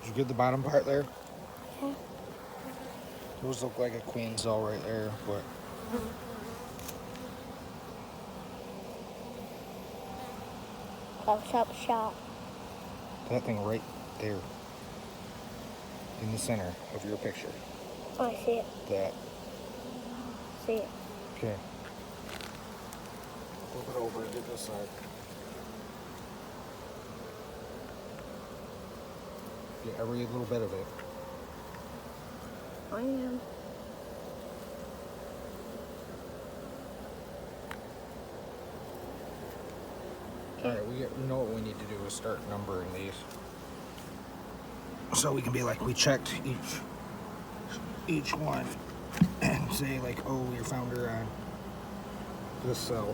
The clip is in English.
Did you get the bottom part there? Yeah. Those look like a queen cell right there, but Close up shot. that thing right there in the center of your picture. Oh, I see it. That. See it. Okay. Flip it over and get this side. Get every little bit of it. I am. Alright, we know what we need to do is start numbering these. So we can be like, we checked each one and say like, oh, we found her on this cell.